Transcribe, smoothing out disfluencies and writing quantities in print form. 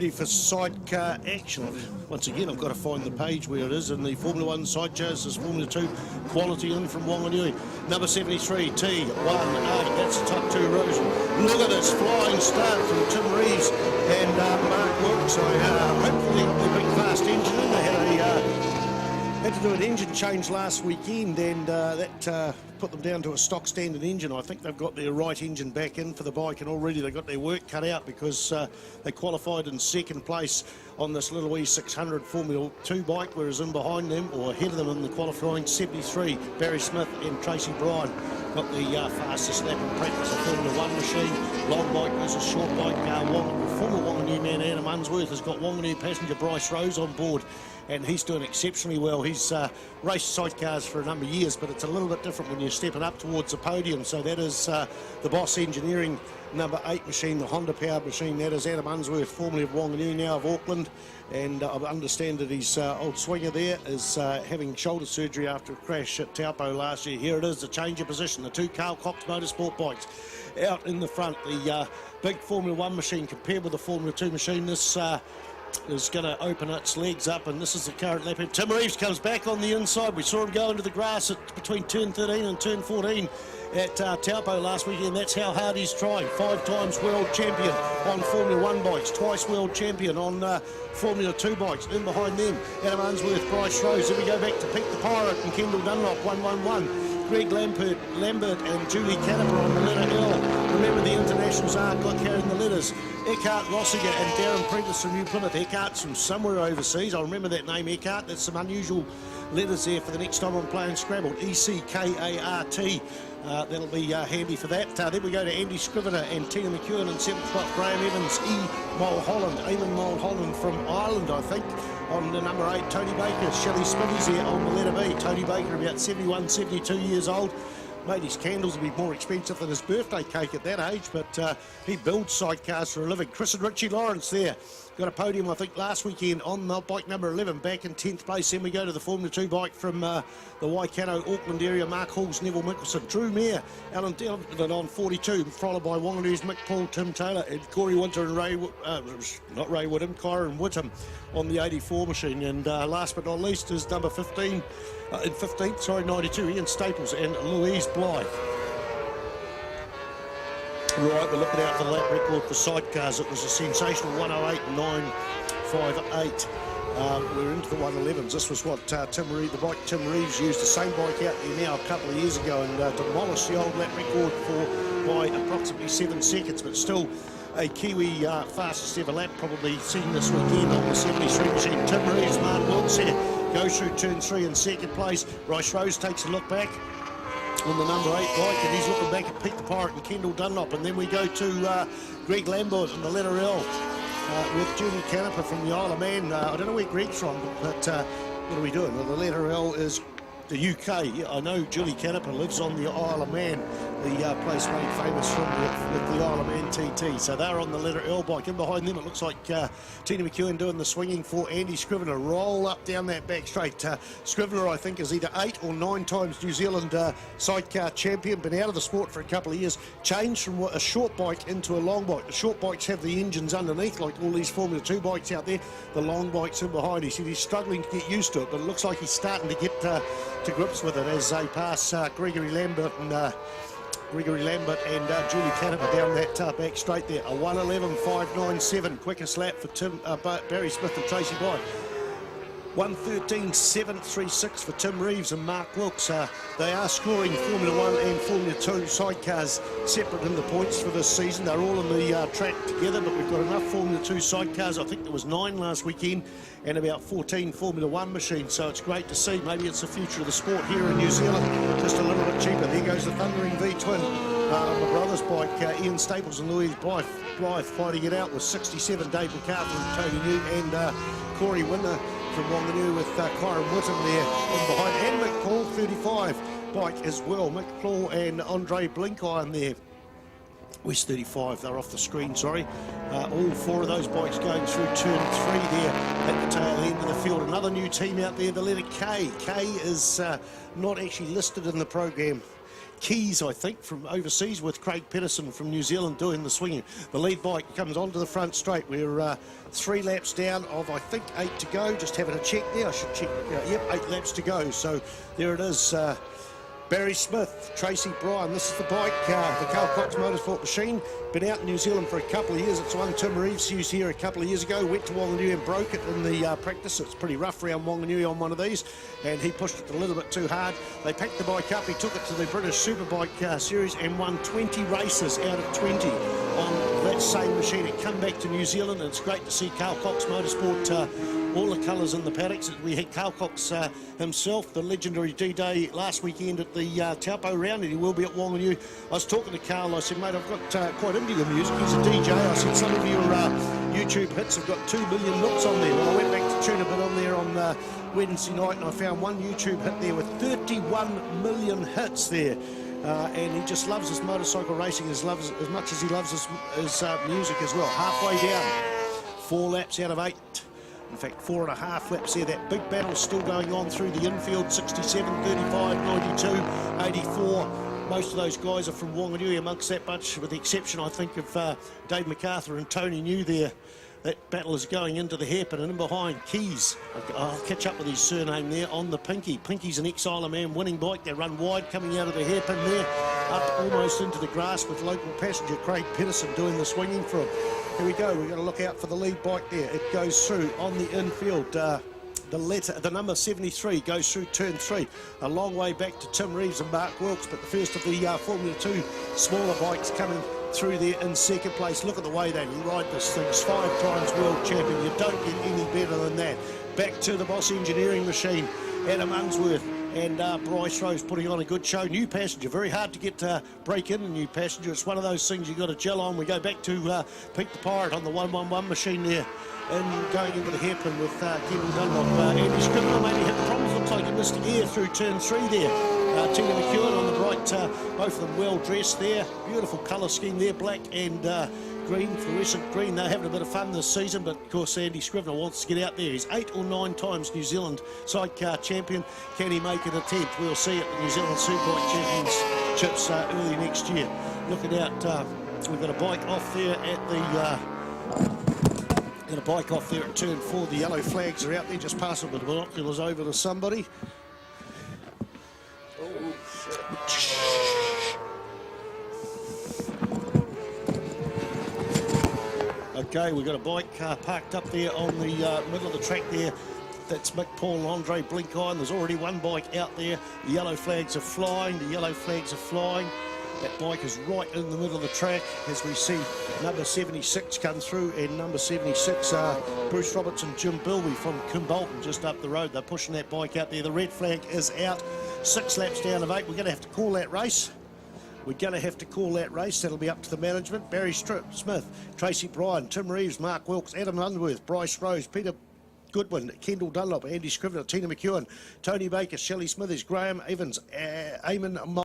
For sidecar action. Once again, I've got to find the page where it is in the Formula 1 sidecars. There's Formula 2 quality in from Wanganui. Number 73, T1A. That's the top two rows. Look at this flying start from Tim Reeves and Mark Wilkes. Hopefully the big fast engine in. They had to do an engine change last weekend, and that put them down to a stock standard engine. I think they've got their right engine back in for the bike, and already they've got their work cut out because they qualified in second place on this little E600 Formula 2 bike, whereas in behind them, or ahead of them in the qualifying, 73, Barry Smith and Tracy Bryan got the fastest lap in practice, a Formula 1 machine. Long bike versus short bike. Former Wanganui man Adam Unsworth has got Wanganui passenger Bryce Rose on board, and he's doing exceptionally well. He's raced sidecars for a number of years, but it's a little bit different when you're stepping up towards the podium. So that is the Boss Engineering number 8 machine, the Honda powered machine. That is Adam Unsworth, formerly of Wanganui, now of Auckland. And I understand that his old swinger there is having shoulder surgery after a crash at Taupo last year. Here it is, the change of position. The two Carl Cox Motorsport bikes out in the front. The big Formula 1 machine compared with the Formula 2 machine. This is going to open its legs up, and this is the current lap. Tim Reeves comes back on the inside. We saw him go into the grass between turn 13 and turn 14 at Taupo last weekend. That's how hard he's trying. 5 times world champion on Formula 1 bikes, twice world champion on Formula 2 bikes. In behind them, Adam Unsworth, Bryce Rose. Then we go back to Pete the Pirate and Kendall Dunlop, 111. Greg Lambert and Julie Canepa on the letter L. Remember, the internationals aren't carrying the letters. Eckhart Rossiger and Darren Prentice from New Plymouth. Eckhart's from somewhere overseas. I remember that name, Eckhart. That's some unusual letters there for the next time I'm playing Scrabble. E-C-K-A-R-T. That'll be handy for that. Then we go to Andy Scrivener and Tina McEwen in 7th spot. Graham Evans, Eamon Mulholland from Ireland, I think. On the number 8, Tony Baker. Shelley Spivey's here on the letter B. Tony Baker, about 71, 72 years old. Mate, his candles will be more expensive than his birthday cake at that age, but he builds sidecars for a living. Chris and Richie Lawrence there. Got a podium, I think, last weekend on the bike number 11, back in 10th place. Then we go to the Formula 2 bike from the Waikato, Auckland area. Mark Halls, Neville Mickelson, Drew Mayer, Alan Delvin on 42, followed by Wanganuy's Mick Paul, Tim Taylor, and Corey Winter and Kyron Whittam on the 84 machine. And last but not least is number 15, in 15th, 92, Ian Staples and Louise Blythe. Right, we're looking out for the lap record for sidecars. It was a sensational 108.958. We're into the 111s. This was what the bike Tim Reeves used, the same bike out there now a couple of years ago, and demolished the old lap record by approximately 7 seconds, but still a Kiwi fastest ever lap probably seen this weekend on the 73 machine. Tim Reeves, Mark Wilkes here, goes through turn 3 in second place. Bryce Rose takes a look back on the number 8 bike, and he's looking back at Pete the Pirate and Kendall Dunlop. And then we go to Greg Lambert in the letter L with Julie Canepa from the Isle of Man. I don't know where Greg's from, but what are we doing? Well, the letter L is the UK. I know Julie Canepa lives on the Isle of Man, the place made famous from with the Isle of Man TT. So they're on the letter L bike. In behind them, it looks like Tina McEwen doing the swinging for Andy Scrivener. Roll up down that back straight. Scrivener, I think, is either 8 or 9 times New Zealand sidecar champion. Been out of the sport for a couple of years. Changed from a short bike into a long bike. The short bikes have the engines underneath, like all these Formula 2 bikes out there. The long bikes in behind. He said he's struggling to get used to it, but it looks like he's starting to get to grips with it as they pass Gregory Lambert and Julie Canepa down that back straight there. A 111.597, quickest lap for Barry Smith and Tracy Bryan. 113.736 for Tim Reeves and Mark Wilkes. They are scoring Formula 1 and Formula 2 sidecars separate in the points for this season. They're all on the track together, but we've got enough Formula 2 sidecars. I think there was 9 last weekend and about 14 Formula 1 machines, so it's great to see. Maybe it's the future of the sport here in New Zealand, just a little bit cheaper. There goes the Thundering V-twin on the brothers' bike. Ian Staples and Louise Blythe fighting it out with 67, Dave McCarthy and Tony New, and Corey Winter from Wanganui with Kyron Whittam there in behind, and Mick Paul, 35 bike as well. Mick Paul and Andre Blinkiron there. West 35, they're off the screen, sorry. All 4 of those bikes going through turn 3 there at the tail end of the field. Another new team out there, the letter K. K is not actually listed in the program Keys, I think, from overseas, with Craig Pedersen from New Zealand doing the swinging. The lead bike comes onto the front straight. We're 3 laps down of, I think, 8 to go. Just having a check there. I should check. Yep, 8 laps to go. So there it is. Barry Smith, Tracy Bryan. This is the bike, the Carl Cox Motorsport machine. Been out in New Zealand for a couple of years. It's one Tim Reeves used here a couple of years ago. Went to Wanganui and broke it in the practice. It's pretty rough around Wanganui on one of these, and he pushed it a little bit too hard. They packed the bike up. He took it to the British Superbike Series and won 20 races out of 20 on that same machine. It come back to New Zealand, and it's great to see Carl Cox Motorsport, all the colours in the paddocks. We had Carl Cox himself, the legendary D-Day last weekend at the Taupo round, and he will be at Wanganui. I was talking to Carl. I said, mate, I've got quite into your music. He's a DJ. I said, some of your YouTube hits have got 2 million looks on there. Well, I went back to tune a bit on there on Wednesday night, and I found one YouTube hit there with 31 million hits there. And he just loves his motorcycle racing as much as he loves his music as well. Halfway down, 4 laps out of 8. In fact, 4.5 laps there. That big battle still going on through the infield. 67, 35, 92, 84. Most of those guys are from Wanganui amongst that bunch, with the exception, I think, of Dave MacArthur and Tony New there. That battle is going into the hairpin, and in behind, Keys. I'll catch up with his surname there on the Pinky. Pinky's an ex-Isle of Man winning bike. They run wide coming out of the hairpin there, up almost into the grass, with local passenger Craig Pedersen doing the swinging for him. Here we go. We've got to look out for the lead bike there. It goes through on the infield. The number 73 goes through turn 3. A long way back to Tim Reeves and Mark Wilkes, but the first of the Formula 2 smaller bikes coming through there in second place. Look at the way they ride this thing. It's 5 times world champion. You don't get any better than that. Back to the Boss Engineering machine. Adam Unsworth and Bryce Rose putting on a good show. New passenger, very hard to get break in a new passenger. It's one of those things you've got to gel on. We go back to Pete the Pirate on the 111 machine there, and going into the hairpin with Kevin Dunlop. Andy Scrivener maybe had problems. Looks like he missed air through turn 3 there. Tina McEwen on the right, both of them well dressed there. Beautiful colour scheme there, black and green, fluorescent green. They're having a bit of fun this season, but of course Andy Scrivener wants to get out there. He's 8 or 9 times New Zealand sidecar champion. Can he make an attempt? We'll see at the New Zealand Superbike Championships early next year. Looking out, we've got a bike off there at the... Got a bike off there at turn 4. The yellow flags are out there. Just passing with binoculars over to somebody. Okay, we've got a bike parked up there on the middle of the track there. That's Mick, Paul and Andre Blink on. There's already one bike out there. The yellow flags are flying. The yellow flags are flying. That bike is right in the middle of the track as we see number 76 come through, and number 76 Bruce Robertson, Jim Bilby from Kimbolton just up the road. They're pushing that bike out there. The red flag is out. 6 laps down of 8. We're going to have to call that race. That'll be up to the management. Barry Smith, Tracy Bryan, Tim Reeves, Mark Wilkes, Adam Unsworth, Bryce Rose, Peter Goodwin, Kendall Dunlop, Andy Scrivener, Tina McEwen, Tony Baker, Shelley Smithers, Graham Evans, Eamon